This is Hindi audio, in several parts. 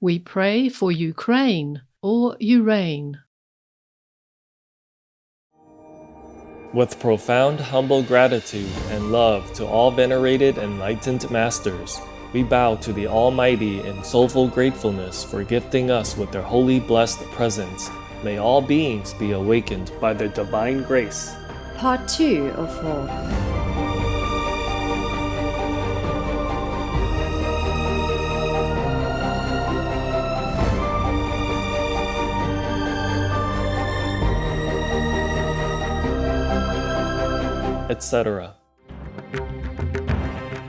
We pray for Ukraine or Urain. With profound humble gratitude and love to all venerated enlightened masters, we bow to the Almighty in soulful gratefulness for gifting us with their holy blessed presence. May all beings be awakened by their divine grace. Part 2 of 4. Etc.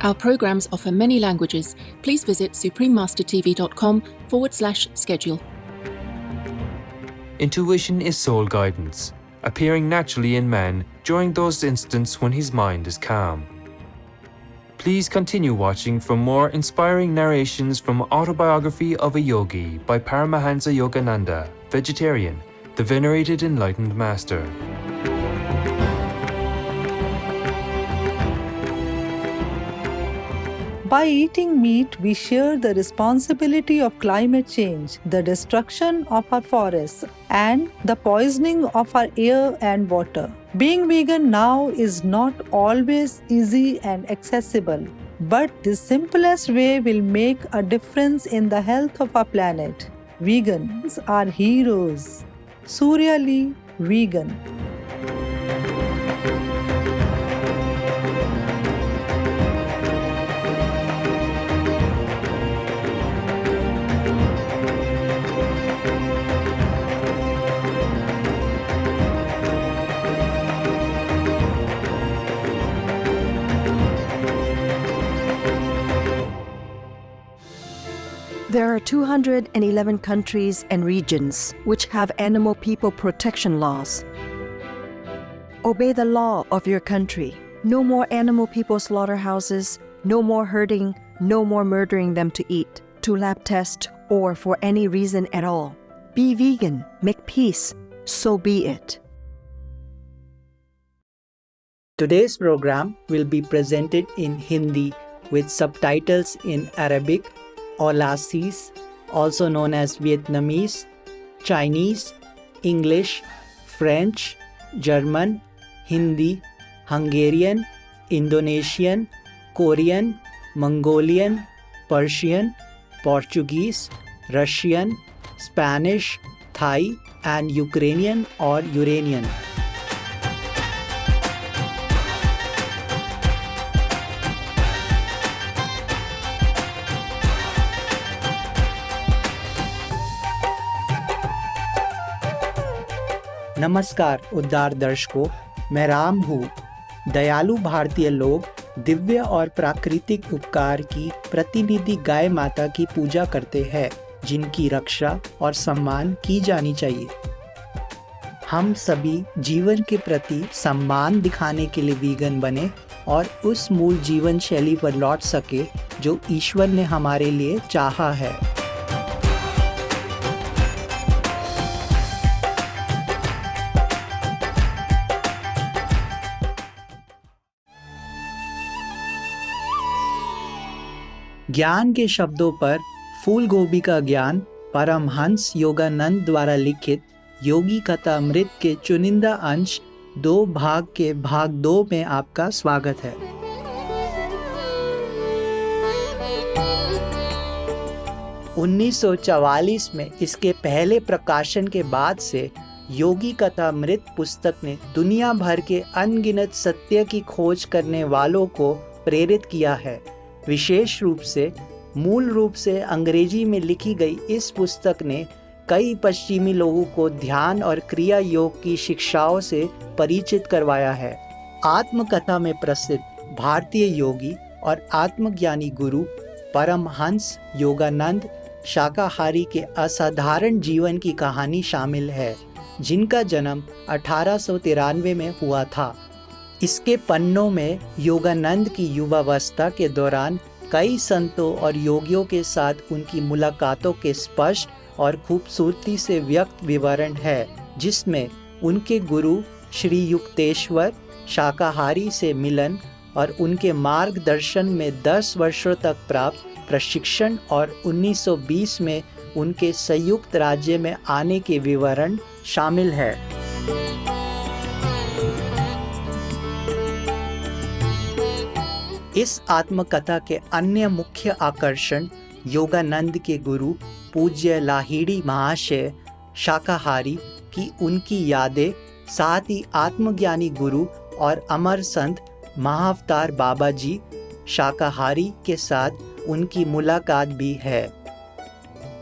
Our programs offer many languages. Please visit suprememastertv.com/schedule. Intuition is soul guidance, appearing naturally in man during those instants when his mind is calm. Please continue watching for more inspiring narrations from Autobiography of a Yogi by Paramahansa Yogananda, vegetarian, the venerated enlightened master. By eating meat, we share the responsibility of climate change, the destruction of our forests, and the poisoning of our air and water. Being vegan now is not always easy and accessible, but the simplest way will make a difference in the health of our planet. Vegans are heroes. Suryali Vegan. There are 211 countries and regions which have animal people protection laws. Obey the law of your country. No more animal people slaughterhouses, no more hurting, no more murdering them to eat, to lab test, or for any reason at all. Be vegan, make peace, so be it. Today's program will be presented in Hindi with subtitles in Arabic, Aulacese, also known as Vietnamese, Chinese, English, French, German, Hindi, Hungarian, Indonesian, Korean, Mongolian, Persian, Portuguese, Russian, Spanish, Thai, and Ukrainian or Uranian. नमस्कार उद्धार दर्शकों, मैं राम हूँ। दयालु भारतीय लोग दिव्य और प्राकृतिक उपकार की प्रतिनिधि गाय माता की पूजा करते हैं, जिनकी रक्षा और सम्मान की जानी चाहिए। हम सभी जीवन के प्रति सम्मान दिखाने के लिए वीगन बने और उस मूल जीवन शैली पर लौट सके जो ईश्वर ने हमारे लिए चाहा है। ज्ञान के शब्दों पर फूल गोभी का ज्ञान परमहंस योगानंद द्वारा लिखित योगी कथा अमृत के चुनिंदा अंश 2 भाग के भाग 2 में आपका स्वागत है। उन्नीस में इसके पहले प्रकाशन के बाद से योगी कथा अमृत पुस्तक ने दुनिया भर के अनगिनत सत्य की खोज करने वालों को प्रेरित किया है। विशेष रूप से मूल रूप से अंग्रेजी में लिखी गई इस पुस्तक ने कई पश्चिमी लोगों को ध्यान और क्रिया योग की शिक्षाओं से परिचित करवाया है। आत्मकथा में प्रसिद्ध भारतीय योगी और आत्मज्ञानी गुरु परमहंस योगानंद शाकाहारी के असाधारण जीवन की कहानी शामिल है, जिनका जन्म 1893 में हुआ था। इसके पन्नों में योगानंद की युवावस्था के दौरान कई संतों और योगियों के साथ उनकी मुलाकातों के स्पष्ट और खूबसूरती से व्यक्त विवरण है, जिसमें उनके गुरु श्री युक्तेश्वर शाकाहारी से मिलन और उनके मार्गदर्शन में 10 वर्षों तक प्राप्त प्रशिक्षण और 1920 में उनके संयुक्त राज्य में आने के विवरण शामिल है। इस आत्मकथा के अन्य मुख्य आकर्षण योगानंद के गुरु पूज्य लाहिड़ी महाशय शाकाहारी की उनकी यादें, साथ ही आत्मज्ञानी गुरु और अमर संत महाअवतार बाबा जी शाकाहारी के साथ उनकी मुलाकात भी है।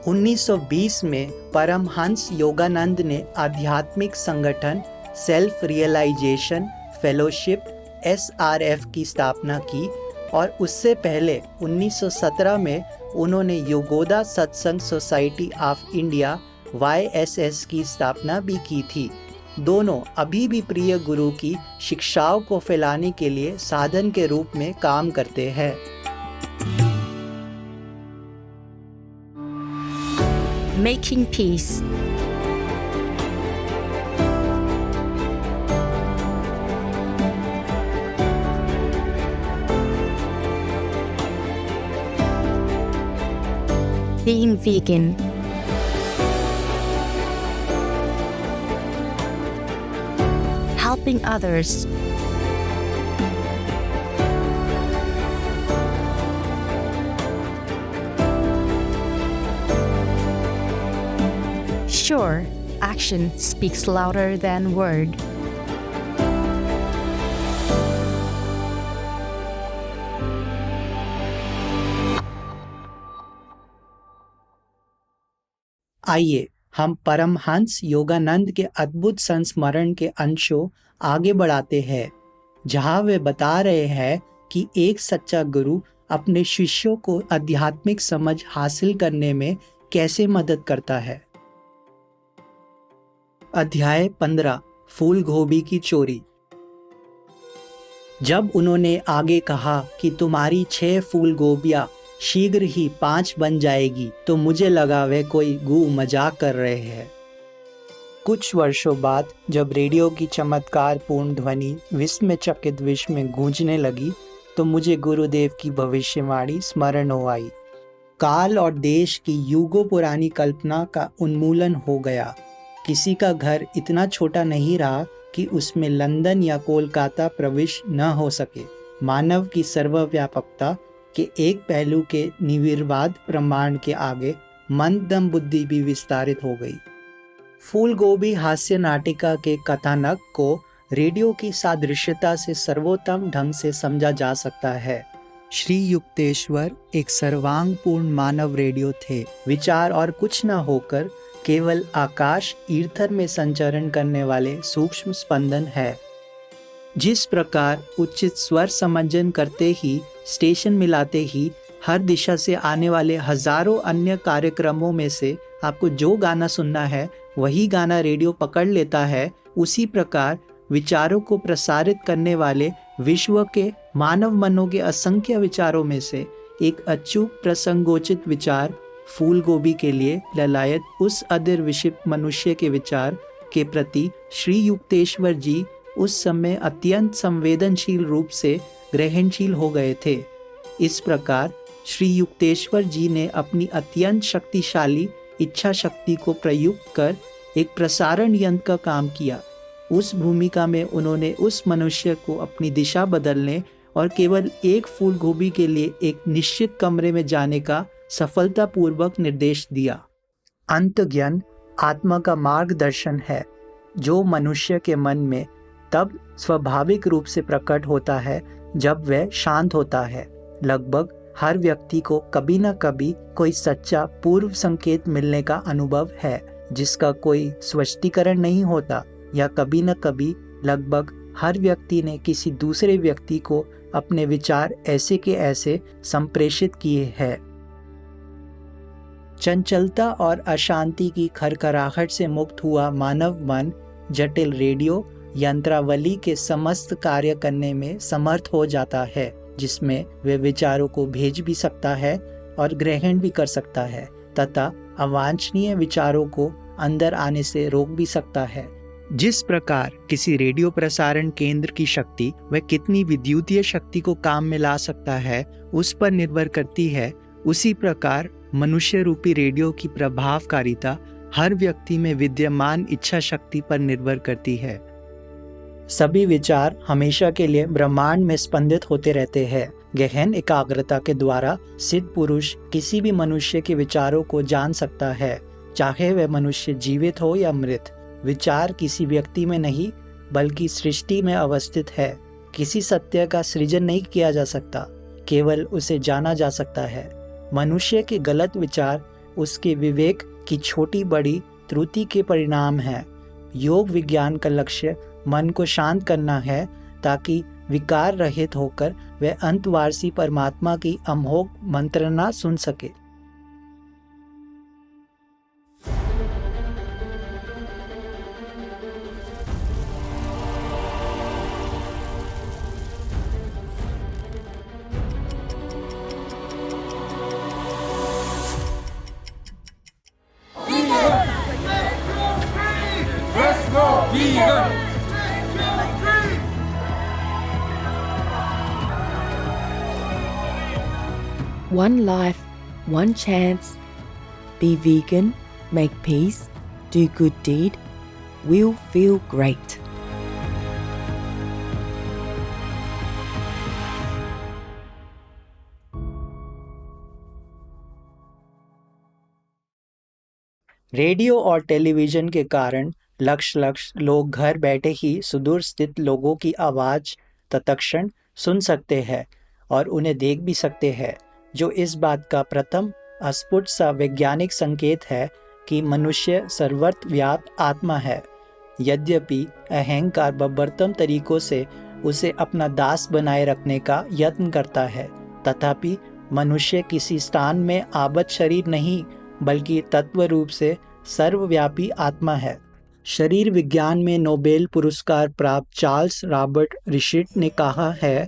1920 में परमहंस योगानंद ने आध्यात्मिक संगठन सेल्फ रियलाइजेशन फेलोशिप SRF की स्थापना की और उससे पहले 1917 में उन्होंने योगोदा सत्संग सोसाइटी ऑफ इंडिया YSS की स्थापना भी की थी। दोनों अभी भी प्रिय गुरु की शिक्षाओं को फैलाने के लिए साधन के रूप में काम करते हैं। Making peace. Being vegan. Helping others. Sure, action speaks louder than word. आइए हम परमहंस योगानंद के अद्भुत संस्मरण के अंशों आगे बढ़ाते हैं, जहां वे बता रहे हैं कि एक सच्चा गुरु अपने शिष्यों को आध्यात्मिक समझ हासिल करने में कैसे मदद करता है। अध्याय 15 फूल गोभी की चोरी। जब उन्होंने आगे कहा कि तुम्हारी 6 फूल गोभियां शीघ्र ही 5 बन जाएगी, तो मुझे लगा वे कोई गू मजाक कर रहे हैं। कुछ वर्षों बाद जब रेडियो की चमत्कारपूर्ण ध्वनि विस्मयचकित विश्व में गूंजने लगी, तो मुझे गुरुदेव की भविष्यवाणी स्मरण हो आई। काल और देश की युगों पुरानी कल्पना का उन्मूलन हो गया। किसी का घर इतना छोटा नहीं रहा कि उसमें लंदन या कोलकाता प्रवेश न हो सके। मानव की सर्वव्यापकता के एक पहलू के निर्विवाद प्रमाण के आगे मंदम बुद्धि भी विस्तारित हो गई। फूल गोभी हास्य नाटिका के कथानक को रेडियो की सादृश्यता से सर्वोत्तम ढंग से समझा जा सकता है। श्री युक्तेश्वर एक सर्वांगपूर्ण मानव रेडियो थे। विचार और न होकर केवल आकाश ईथर में संचरण करने वाले सूक्ष्म स्पंदन है। जिस प्रकार उचित स्वर समंजन करते ही, स्टेशन मिलाते ही हर दिशा से आने वाले हजारों अन्य कार्यक्रमों में से आपको जो गाना सुनना है वही गाना रेडियो पकड़ लेता है, उसी प्रकार विचारों को प्रसारित करने वाले विश्व के मानव मनों के असंख्य विचारों में से एक अचूक प्रसंगोचित विचार फूल गोभी के लिए ललायत उस अधीर विक्षिप्त मनुष्य के विचार के प्रति श्री युक्तेश्वर जी उस समय अत्यंत संवेदनशील रूप से ग्रहणशील हो गए थे। इस प्रकार श्री युक्तेश्वर जी ने अपनी अत्यंत शक्तिशाली इच्छा शक्ति को प्रयुक्त कर एक प्रसारण यंत्र का काम किया। उस भूमिका में उन्होंने उस मनुष्य को अपनी दिशा बदलने और केवल एक फूल गोभी के लिए एक निश्चित कमरे में जाने का सफलतापूर्वक निर्देश दिया। अंतज्ञान आत्मा का मार्गदर्शन है, जो मनुष्य के मन में तब स्वाभाविक रूप से प्रकट होता है जब वह शांत होता है। लगभग हर व्यक्ति को कभी न कभी कोई सच्चा पूर्व संकेत मिलने का अनुभव है, जिसका कोई स्पष्टीकरण नहीं होता, या कभी न कभी लगभग हर व्यक्ति ने किसी दूसरे व्यक्ति को अपने विचार ऐसे के ऐसे संप्रेषित किए हैं। चंचलता और अशांति की खरखराहट से मुक्त हुआ मानव मन जटिल रेडियो यंत्रावली के समस्त कार्य करने में समर्थ हो जाता है, जिसमें वे विचारों को भेज भी सकता है और ग्रहण भी कर सकता है, तथा अवांछनीय विचारों को अंदर आने से रोक भी सकता है। जिस प्रकार किसी रेडियो प्रसारण केंद्र की शक्ति वह कितनी विद्युतीय शक्ति को काम में ला सकता है उस पर निर्भर करती है, उसी प्रकार मनुष्य रूपी रेडियो की प्रभावकारिता हर व्यक्ति में विद्यमान इच्छा शक्ति पर निर्भर करती है। सभी विचार हमेशा के लिए ब्रह्मांड में स्पंदित होते रहते हैं। गहन एकाग्रता के द्वारा सिद्ध पुरुष किसी भी मनुष्य के विचारों को जान सकता है, चाहे वह मनुष्य जीवित हो या मृत। विचार किसी व्यक्ति में नहीं बल्कि सृष्टि में अवस्थित है। किसी सत्य का सृजन नहीं किया जा सकता, केवल उसे जाना जा सकता है। मनुष्य के गलत विचार उसके विवेक की छोटी बड़ी त्रुटि के परिणाम है। योग विज्ञान का लक्ष्य मन को शांत करना है ताकि विकार रहित होकर वह अंतवासी परमात्मा की अमोघ मंत्रणा सुन सके। One life, one chance. Be vegan, make peace, do good deed, we'll feel great. Radio और टेलीविज़न के कारण लक्ष लोग घर बैठे ही सुदूर स्थित लोगों की आवाज़ तत्क्षण सुन सकते हैं और उन्हें देख भी सकते हैं, जो इस बात का प्रथम अस्फुट सा वैज्ञानिक संकेत है कि मनुष्य सर्वत्र व्याप्त आत्मा है। यद्यपि अहंकार बर्बरतम तरीकों से उसे अपना दास बनाए रखने का यत्न करता है, तथापि मनुष्य किसी स्थान में आबद्ध शरीर नहीं बल्कि तत्व रूप से सर्वव्यापी आत्मा है। शरीर विज्ञान में नोबेल पुरस्कार प्राप्त चार्ल्स रॉबर्ट रिचर्ड ने कहा है,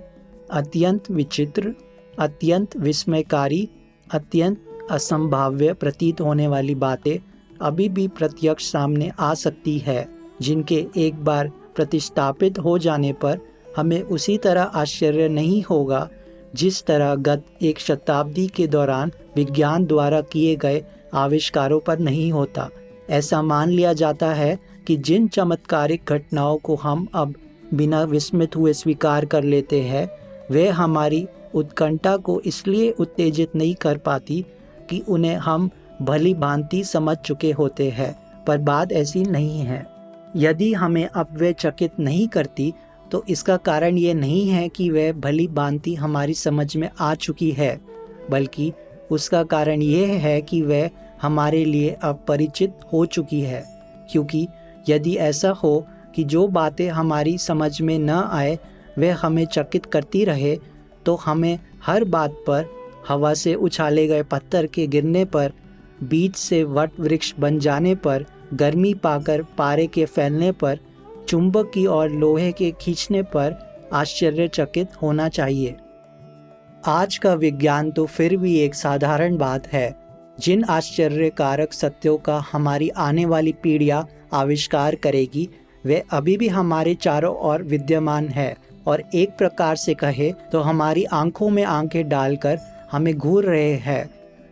अत्यंत विचित्र, अत्यंत विस्मयकारी, अत्यंत असंभाव्य प्रतीत होने वाली बातें अभी भी प्रत्यक्ष सामने आ सकती है, जिनके एक बार प्रतिस्थापित हो जाने पर हमें उसी तरह आश्चर्य नहीं होगा जिस तरह गत एक शताब्दी के दौरान विज्ञान द्वारा किए गए आविष्कारों पर नहीं होता। ऐसा मान लिया जाता है कि जिन चमत्कारिक घटनाओं को हम अब बिना विस्मित हुए स्वीकार कर लेते हैं, वे हमारी उत्कंठा को इसलिए उत्तेजित नहीं कर पाती कि उन्हें हम भली भांति समझ चुके होते हैं, पर बात ऐसी नहीं है। यदि हमें अब वे चकित नहीं करती तो इसका कारण ये नहीं है कि वह भली भांति हमारी समझ में आ चुकी है, बल्कि उसका कारण ये है कि वह हमारे लिए अब परिचित हो चुकी है। क्योंकि यदि ऐसा हो कि जो बातें हमारी समझ में न आए वह हमें चकित करती रहे, तो हमें हर बात पर, हवा से उछाले गए पत्थर के गिरने पर, बीज से वट वृक्ष बन जाने पर, गर्मी पाकर पारे के फैलने पर, चुंबक की और लोहे के खींचने पर आश्चर्यचकित होना चाहिए। आज का विज्ञान तो फिर भी एक साधारण बात है। जिन आश्चर्यकारक सत्यों का हमारी आने वाली पीढ़ियां आविष्कार करेगी, वे अभी भी हमारे चारों ओर विद्यमान है और एक प्रकार से कहे तो हमारी आंखों में आंखें डालकर हमें घूर रहे हैं,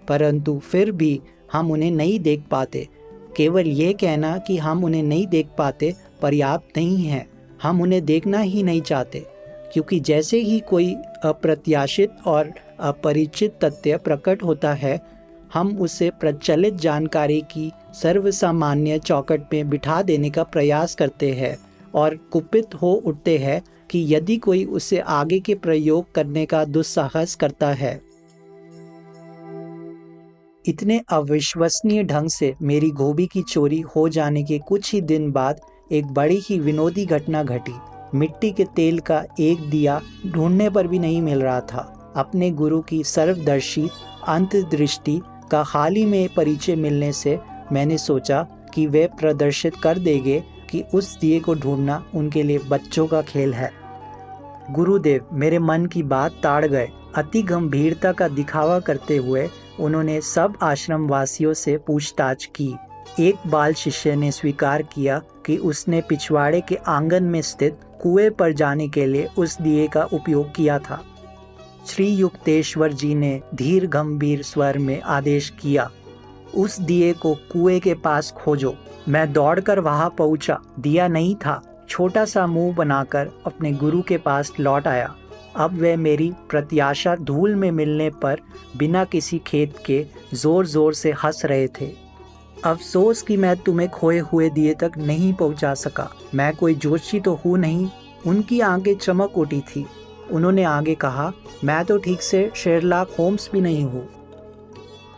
परंतु फिर भी हम उन्हें नहीं देख पाते। केवल ये कहना कि हम उन्हें नहीं देख पाते पर्याप्त नहीं है, हम उन्हें देखना ही नहीं चाहते, क्योंकि जैसे ही कोई अप्रत्याशित और अपरिचित तथ्य प्रकट होता है, हम उसे प्रचलित जानकारी की सर्वसामान्य चौखट में बिठा देने का प्रयास करते हैं और कुपित हो उठते हैं कि यदि कोई उसे आगे के प्रयोग करने का दुस्साहस करता है। इतने अविश्वसनीय ढंग से मेरी गोभी की चोरी हो जाने के कुछ ही दिन बाद एक बड़ी ही विनोदी घटना घटी। मिट्टी के तेल का एक दिया ढूंढने पर भी नहीं मिल रहा था। अपने गुरु की सर्वदर्शी अंतर्दृष्टि का हाल ही में परिचय मिलने से मैंने सोचा कि वे प्रदर्शित कर देंगे कि उस दिए को ढूंढना उनके लिए बच्चों का खेल है। गुरुदेव मेरे मन की बात ताड़ गए। अति गंभीरता का दिखावा करते हुए उन्होंने सब आश्रम वासियों से पूछताछ की। एक बाल शिष्य ने स्वीकार किया कि उसने पिछवाड़े के आंगन में स्थित कुएं पर जाने के लिए उस दिए का उपयोग किया था। श्री युक्तेश्वर जी ने धीर गंभीर स्वर में आदेश किया, उस दिए को कुएं के पास खोजो। मैं दौड़कर वहां पहुंचा। दिया नहीं था। छोटा सा मुंह बनाकर अपने गुरु के पास लौट आया। अब वह मेरी प्रत्याशा धूल में मिलने पर बिना किसी खेद के जोर जोर से हंस रहे थे। अफसोस कि मैं तुम्हें खोए हुए दिए तक नहीं पहुंचा सका। मैं कोई जोशी तो हूँ नहीं। उनकी आंखें चमक उठी थी। उन्होंने आगे कहा, मैं तो ठीक से शेरलॉक होम्स भी नहीं हूँ।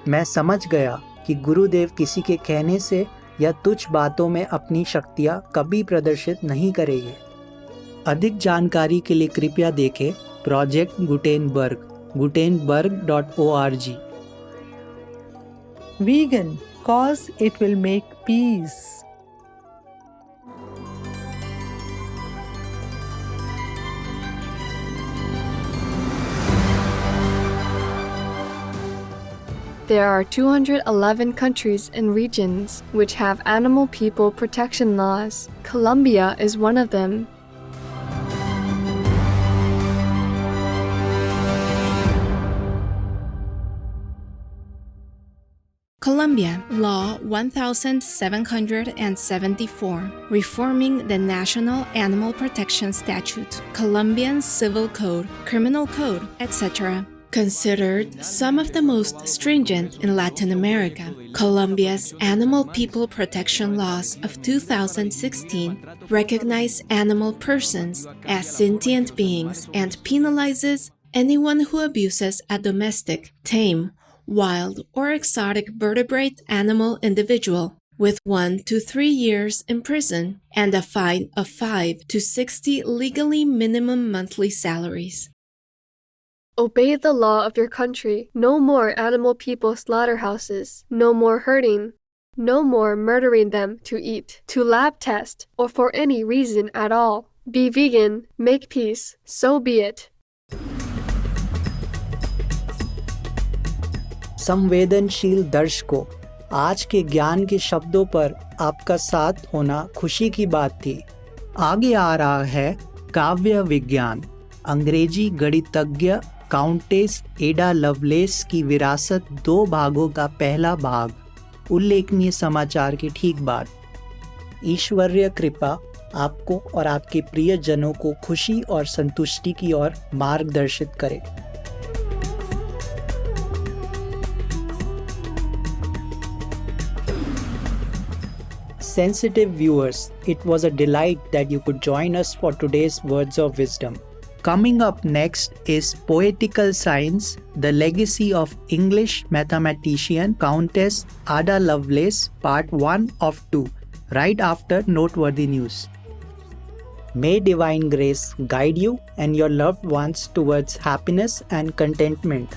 मैं समझ गया कि गुरुदेव किसी के कहने से या तुच्छ बातों में अपनी शक्तियाँ कभी प्रदर्शित नहीं करेंगे। अधिक जानकारी के लिए कृपया देखें project Gutenberg, gutenberg.org। Vegan, cause it will make peace. There are 211 countries and regions which have animal people protection laws. Colombia is one of them. Colombia Law 1774, reforming the National Animal Protection Statute, Colombian Civil Code, Criminal Code, etc. Considered some of the most stringent in Latin America, Colombia's Animal People Protection Laws of 2016 recognize animal persons as sentient beings and penalizes anyone who abuses a domestic, tame, wild, or exotic vertebrate animal individual with 1 to 3 years in prison and a fine of 5 to 60 legally minimum monthly salaries. Obey the law of your country. No more animal people slaughterhouses. No more hurting. No more murdering them to eat, to lab test, or for any reason at all. Be vegan. Make peace. So be it. संवेदनशील दर्शकों, आज के ज्ञान के शब्दों पर आपका साथ होना खुशी की बात थी। आगे आ रहा है काव्य विज्ञान। अंग्रेजी गणितज्ञ काउंटेस एडा लवलेस की विरासत 2 भागों का पहला भाग। उल्लेखनीय समाचार के ठीक बाद। ईश्वरीय कृपा आपको और आपके प्रियजनों को खुशी और संतुष्टि की ओर मार्गदर्शित करे। Sensitive viewers, it was a delight that you could join us for today's Words of Wisdom. Coming up next is Poetical Science, the legacy of English mathematician Countess Ada Lovelace, part 1 of 2, right after Noteworthy News. May divine grace guide you and your loved ones towards happiness and contentment.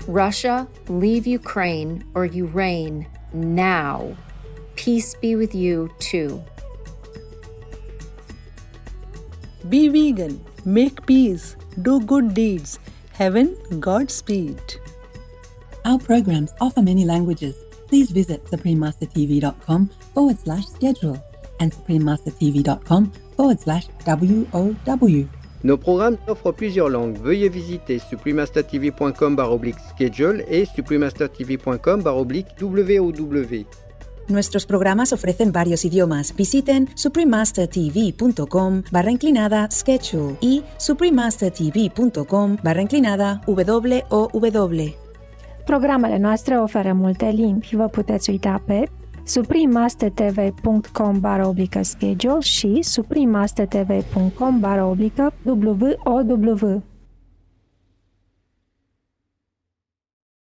Russia, leave Ukraine or you reign now. Peace be with you too. Be vegan, make peace, do good deeds. Heaven, Godspeed. Our programs offer many languages. Please visit suprememastertv.com/schedule and suprememastertv.com/WOW. Nos programmes offrent plusieurs langues. Veuillez visiter suprememastertv.com/schedule et suprememastertv.com/WOW. Nuestros programas ofrecen varios idiomas. Visiten suprememastertv.com/schedule y suprememastertv.com/WOW. Programele noastre oferă multe limbi. Vă puteți uita pe suprememastertv.com/schedule și suprememastertv.com/WOW.